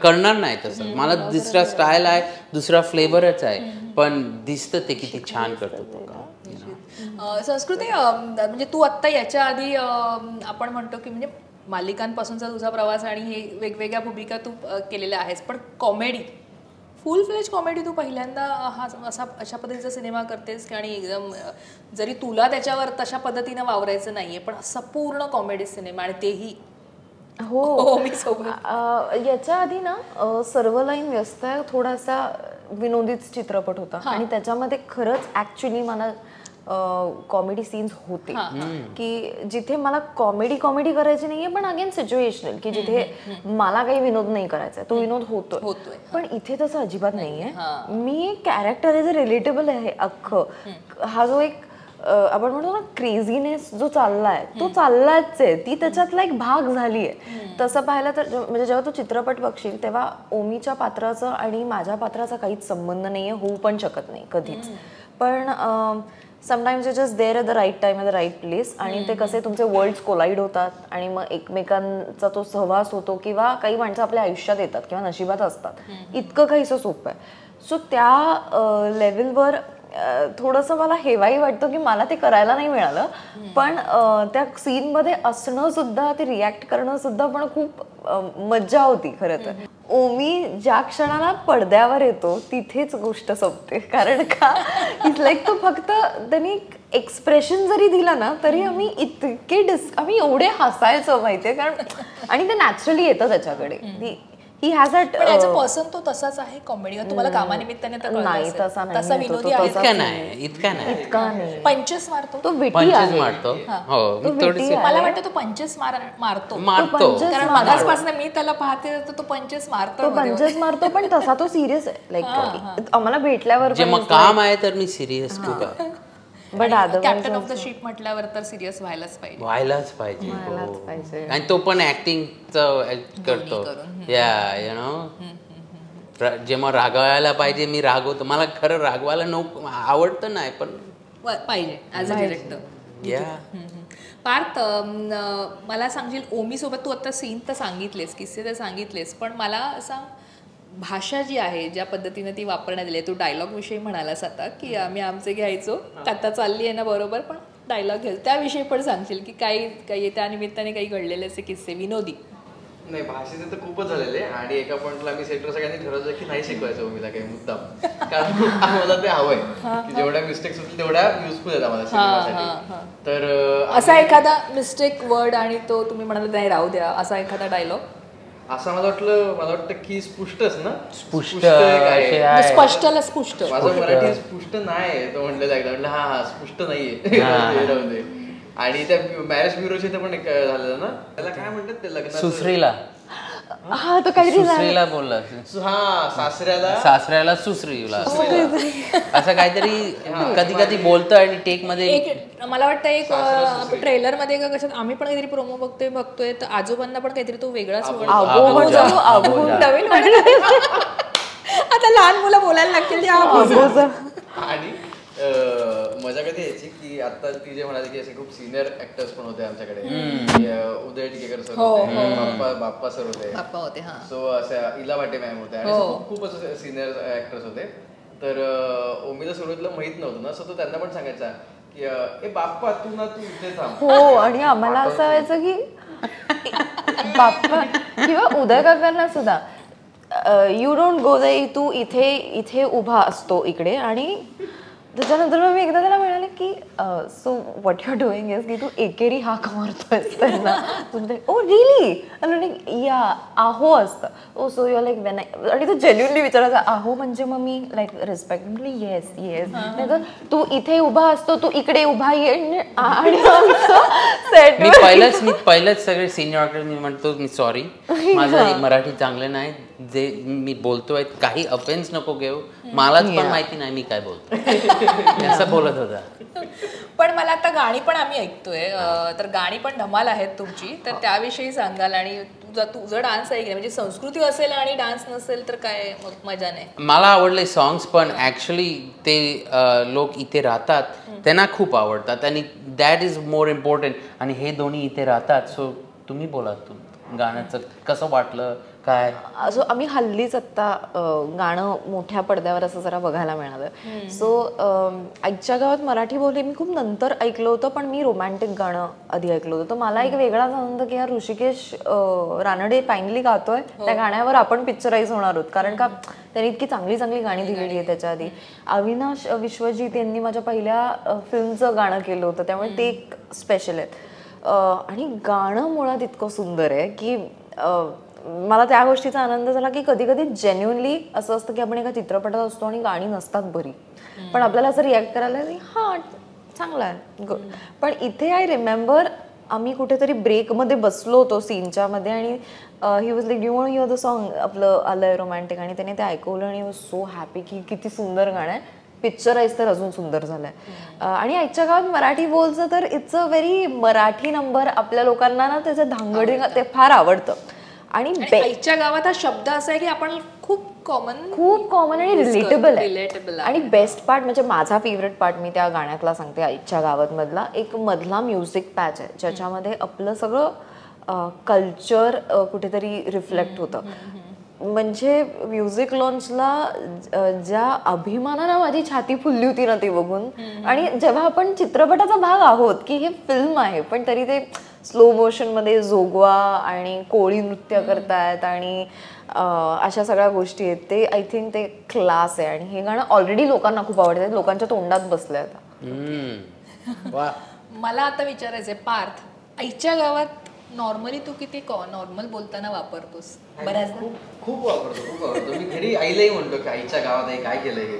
करणार नाही तसं मला दुसरा स्टाईल आहे दुसरा फ्लेवरच आहे पण दिसतं ते किती छान करतो तो का. संस्कृती म्हणजे तू आत्ता याच्या आधी आपण म्हणतो की म्हणजे मालिकांपासूनचा तुझा प्रवास आणि हे वेगवेगळ्या भूमिका तू केलेल्या आहेस पण कॉमेडी फुल फ्लेज कॉमेडी तू पहिल्यांदा अशा पद्धतीचा सिनेमा करतेस आणि एकदम जरी तुला त्याच्यावर तशा पद्धतीनं वावरायचं नाहीये पण असा पूर्ण कॉमेडी सिनेमा आणि तेही हो मी सोबत याच्या आधी ना सर्व लाईन व्यस्त आहे थोडासा विनोदीच चित्रपट होता आणि त्याच्यामध्ये खरंच ऍक्च्युली मला कॉमेडी सीन्स होते की जिथे मला कॉमेडी करायची नाहीये पण अगेन सिच्युएशनल की जिथे मला काही विनोद नाही करायचा तो विनोद होतोय पण इथे तसं अजिबात नाहीये मी कॅरेक्टर एज अ रिलेटेबल आहे अख्खं हा जो एक आपण म्हणतो ना क्रेझीनेस जो चाललाय तो चाललाच आहे ती त्याच्यातला एक भाग झालीय तसं पाहिलं तर म्हणजे जेव्हा तू चित्रपट बघशील तेव्हा ओमीच्या पात्राचं आणि माझ्या पात्राचा काहीच संबंध नाहीये होऊ पण शकत नाही कधीच पण sometimes you just there at the right time at the right place आणि ते कसे तुमचे वर्ल्ड्स कोलाईड होतात आणि मग एकमेकांचा तो सहवास होतो किंवा काही माणसं आपल्या आयुष्यात येतात किंवा नशिबात असतात इतकं काहीसं सोपं आहे सो त्या लेवलवर थोडंसं मला हेवाही वाटतं की मला ते करायला नाही मिळालं पण त्या सीनमध्ये असणं सुद्धा ते रिॲक्ट करणं सुद्धा पण खूप मज्जा होती खरं तर ओमी ज्या क्षणाला पडद्यावर येतो तिथेच गोष्ट संपते कारण का इट्स लाईक तो फक्त त्यांनी एक्सप्रेशन जरी दिला ना तरी आम्ही एवढे हसायचो माहितीये कारण आणि ते नॅचरली येतं त्याच्याकडे ही हॅज अ पर्सन तो तसाच आहे कॉमेडी तुम्हाला कामानिमित्ताने नाही तसा विनोदी आहे इतका नाही पंचेस मारतो तो विटी आहे मारतो मला वाटतं तो पंचेस मारतो कारण मगाचपासून मी त्याला पाहते तो पंचेस मारतो पण तसा तो सिरियस आहे लाईक आम्हाला भेटल्यावर जेव्हा काम आहे तर मी सिरियस खूप आहे but captain of the ship म्हटल्यावर तर सिरियस व्हायलाच पाहिजे आणि तो पण ऍक्टिंगचं करतो या यु नो जेव्हा रागवायला पाहिजे मी रागवतो मला खरं रागवायला आवडतं नाही पण पाहिजे ऍज अ डिरेक्टर पार्थ मला सांगशील ओमी सोबत तू आता सीन तर सांगितलेस किस्से तर सांगितलेस पण मला असा भाषा जी आहे ज्या पद्धतीने ती वापरण्यात आली आहे, तू डायलॉग विषयी म्हणालास आता की आम्ही आमचे घ्यायचो, आता चालली आहे ना बरोबर, पण डायलॉग घ्यायचो त्याविषयी पण सांगशील की काही त्या निमित्ताने काही घडलेले असे किस्से विनोदी? नाही, भाषेचे तर खूपच झालेले आणि एका पॉइंटला आम्ही सेटर सगळ्यांनी ठरवलं की नाही शिकवायचं उमीला काही मुद्दाम, कारण आम्हाला ते हवंय की जेवढ्या मिस्टेक्स होतील तेवढ्या युजफुल आहेत आम्हाला सिनेमासाठी. तर असा एखादा मिस्टेक वर्ड आणि तो तुम्ही म्हणाला नाही राहू द्या असा एखादा डायलॉग? असं मला वाटतं की स्पुष्टच ना, स्पुष्ट स्पष्टला स्पुष्ट. माझं मराठी स्पुष्ट नाही, तो म्हणलेला एकदा म्हटलं हा स्पुष्ट नाहीये राहू दे. आणि त्या मॅरेज ब्युरोचे पण एक झालेलं ना, त्याला काय म्हणतात ते लग्न सुसरीला, हा तो काहीतरी सुसरीला बोलला, हा सासऱ्याला सुसरीला असं काहीतरी कधी कधी बोलतं आणि टेक मध्ये. मला वाटतं एक ट्रेलर मध्ये का कशात आम्ही पण काहीतरी प्रोमो बघतोय तर आजोबांना पण काहीतरी तो वेगळाच आता लहान मुलं बोलायला लागतील. आणि मजा कधी यायची की आता ती जे म्हणाली की असे खूप सिनियर ऍक्टर्स पण होते आमच्याकडे, उदय टिकेकर सर होते, बाप्पा सर होते, सो अशा इला वाटे मॅम होते आणि खूप असं सिनियर ऍक्टर्स होते. तर ओमीला सुरुवातीला माहित नव्हतं ना, सो तो त्यांना पण सांगायचा की ए बाप्पा तू इथे थांब. हो, आणि आम्हाला असं व्हायचं की बाप्पा किंवा उदय काकांना सुद्धा यू डोंट गो दे, तू इथे उभा असतो इकडे. आणि त्याच्यानंतर मग मी एकदा त्याला म्हणाले की so what you doing is की तू एकेरी हाक मारतोयस त्यांना. ओ रिली? या आहो असतं. ओ सो यू लाईक वेन आणि तो जेन्युअनली विचारायचा आहो म्हणजे मग मी लाईक रिस्पेक्ट म्हटलं येस येस. नाही तर तू इथे उभा असतो, तू इकडे उभा ये. आणि मी पहिलंच सगळे सिनियर ऍक्टर मी म्हणतो मी सॉरी, माझं मराठी चांगलं नाही, जे मी बोलतोय काही अफेन्स नको घेऊ, मलाच पण माहिती नाही मी काय बोलतो असं बोलत होता. पण मला आता गाणी पण आम्ही ऐकतोय, तर गाणी पण धमाल आहेत तुमची, तर त्याविषयी सांगाल? आणि तुझं डान्स ऐकलं म्हणजे संस्कृती असेल आणि डान्स नसेल तर काय मग मजा नाही. मला आवडले सॉंग्स, पण ऍक्च्युली ते लोक इथे राहतात त्यांना खूप आवडतात आणि दॅट इज मोर इम्पॉर्टंट. आणि हे दोन्ही इथे राहतात, सो तुम्ही बोला गाण्याचं कसं वाटलं काय? असं आम्ही हल्लीच आत्ता गाणं मोठ्या पडद्यावर असं जरा बघायला मिळालं. सो आईच्या गावात मराठी बोलले मी खूप नंतर ऐकलं होतं, पण मी रोमॅन्टिक गाणं आधी ऐकलं होतं. तर मला एक वेगळाच आनंद की यार ऋषिकेश रानडे फायनली गातोय, त्या गाण्यावर आपण पिक्चराईज होणार आहोत, कारण का त्यांनी इतकी चांगली चांगली गाणी दिलेली आहे. त्याच्या आधी अविनाश विश्वजित यांनी माझ्या पहिल्या फिल्मचं गाणं केलं होतं, त्यामुळे ते एक स्पेशल आहेत. आणि गाणं मुळात इतकं सुंदर आहे की मला त्या गोष्टीचा आनंद झाला की कधी कधी जेन्युअनली असं असतं की आपण एका चित्रपटात असतो आणि गाणी नसतात बरी, पण आपल्याला असं रिॲक्ट करायला हा चांगला आहे गुड. पण इथे आय रिमेंबर आम्ही कुठेतरी ब्रेकमध्ये बसलो होतो सीनच्या मध्ये आणि he was like you want here the song आपलं आलंय रोमॅन्टिक, आणि त्याने ते ऐकवलं आणि वॉज सो हॅपी की किती सुंदर गाणं आहे. पिक्चराईज तर अजून सुंदर झालंय. आणि आईच्या गावात मराठी बोलचं तर it's a very Marathi number. आपल्या लोकांना ना त्याचं धांगडी ते फार आवडतं. आणि आईच्या गावात हा शब्द असा आहे की आपण खूप कॉमन आणि रिलेटेबल आहे. आणि बेस्ट पार्ट म्हणजे माझा फेवरेट पार्ट मी त्या गाण्यातला सांगते, आईच्या गावात मधला एक मधला म्युझिक पॅच आहे ज्याच्यामध्ये आपलं सगळं कल्चर कुठेतरी रिफ्लेक्ट होतं. म्हणजे म्युझिक लॉन्चला ज्या अभिमानानं माझी छाती फुलली होती ना ते बघून. आणि जेव्हा आपण चित्रपटाचा भाग आहोत की हे फिल्म आहे, पण तरी ते स्लो मोशन मध्ये जोगवा आणि कोळी नृत्य करतायत आणि अशा सगळ्या गोष्टी आहेत, ते आय थिंक ते क्लास आहे. आणि हे गाणं ऑलरेडी लोकांना खूप आवडतं, लोकांच्या तोंडात बसलंय आता. मला आता विचारायचंय पार्थ, आईच्या गावात नॉर्मली तू किती नॉर्मल बोलताना वापरतोस? बऱ्याचदा खूप वापरतो. मी घरी आईलाही म्हणतो की आईच्या गावात आई काय केलंय हे,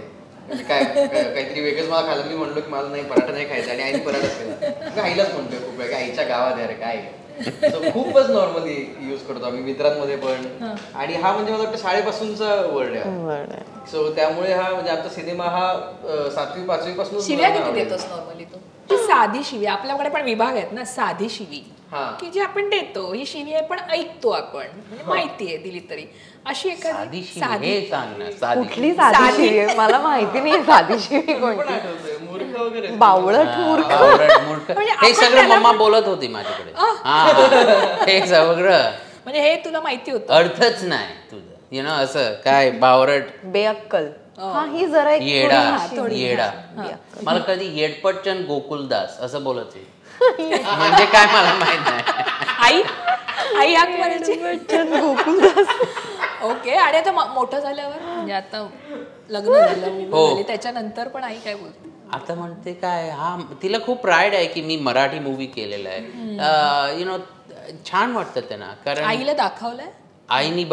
म्हणजे काय काहीतरी वेगळंच मला खायला. मी म्हणलो की मला नाही पराठा नाही खायचा आणि आईने पराठाच केला. आईलाच म्हणतोय खूप वेळ की आईच्या गावात यार काय. खूपच नॉर्मली यूज करतो आम्ही मित्रांमध्ये पण. आणि हा म्हणजे मला वाटतं शाळेपासूनचा वर्ड आहे. सो त्यामुळे हा म्हणजे आमचा सिनेमा हा 7वी 5वी पासून. शिव्या किती देतोस नॉर्मली तू? साधी शिवी, आपल्याकडे पण विभाग आहेत ना साधी शिवी की जे आपण देतो, ही शिवी आहे पण ऐकतो आपण, म्हणजे माहिती आहे दिली तरी. अशी एखादी साधी कुठली साधी शिवी आहे मला माहिती नाही. साधी शिवी कोणती? मूर्ख वगैरे, बावळट मूर्ख हे सगळं मम्मा बोलत होती माझ्याकडे. हे सगळं म्हणजे हे तुला माहिती होतं, अर्थच नाही तुझं. यु नो असं काय बावरट बेअक्कल. हा ही जरा एक येडा थोडीशी- येडा. मला कधी येडपटचंद गोकुलदास असं बोलायचं म्हणजे काय मला माहित नाही. आई हाक म्हणायची ओके. आणि आता मोठं झाल्यावर म्हणजे आता लग्न झालं मुलं झाली, त्याच्यानंतर पण आई काय बोलते? आता म्हणते काय हा तिला खूप प्राईड आहे की मी मराठी मूवी केलेला आहे. यु नो छान वाटतं त्यांना. कारण आईला दाखवलंय आईनी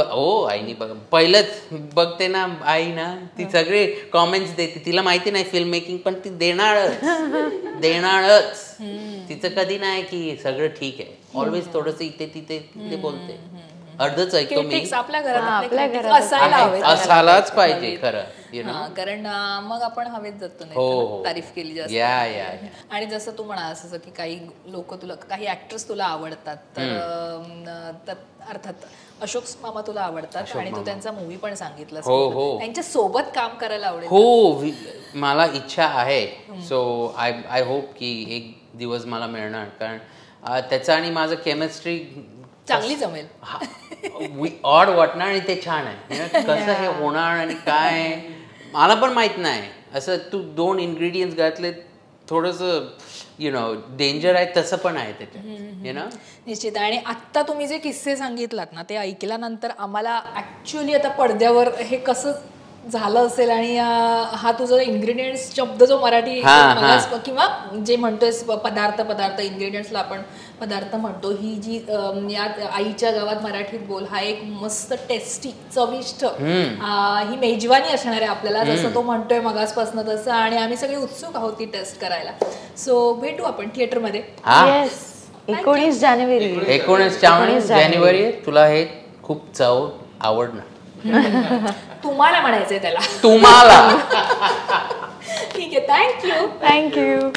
आईनी बघ पहिलंच बघते ना आई ना ती सगळे कॉमेंट्स देते. तिला माहिती नाही फिल्म मेकिंग पण ती देणारच. तिचं कधी नाही की सगळं ठीक आहे. ऑलवेज थोडस इथे तिथे बोलते. अर्धच ऐकतो मी. आपल्या घरात असायलाच पाहिजे खरं. कारण मग आपण हवेत जातो नाही तारीफ केली जास्त. आणि जसं तू म्हणास असं की काही लोक तुला काही ऍक्टर्स तुला आवडतात तर अर्थात अशोक मामा तुला आवडतात आणि तू त्यांचा मूवी पण सांगितला. त्यांच्या सोबत काम करायला आवडेल? हो मला इच्छा आहे. सो आय होप की एक दिवस मला मिळणार. कारण त्याचं आणि माझं केमिस्ट्री चांगली जमेल. ऑड वाटणार आणि ते छान आहे. कसं हे होणार आणि काय मला पण माहित नाही. असं तू 2 इन्ग्रेडियंट्स घातले थोडंसं यु नो डेंजर आहे तसं पण आहे त्याच्यात यु नो. निश्चित. आणि आत्ता तुम्ही जे किस्से सांगितलात ना ते ऐकल्यानंतर आम्हाला ऍक्च्युअली आता पडद्यावर हे कसं झालं असेल आणि हा तुझा इन्ग्रेडियंट्स शब्द जो मराठी किंवा जे म्हणतोय पदार्थ इन्ग्रेडियंट्सला आपण पदार्थ म्हणतो, ही जी या आईच्या गावात मराठीत बोल हा एक मस्त टेस्टी चविष्ट ही मेजवानी असणार आहे आपल्याला, जसं तो म्हणतोय मगासपासून तसं. आणि आम्ही सगळे उत्सुक आहोत ती टेस्ट करायला. सो भेटू आपण थिएटरमध्ये 19 जानेवारी. तुला हे खूप चव आवडणार. तुम्हाला म्हणायचंय त्याला. तुम्हाला. ठीक आहे. थँक्यू.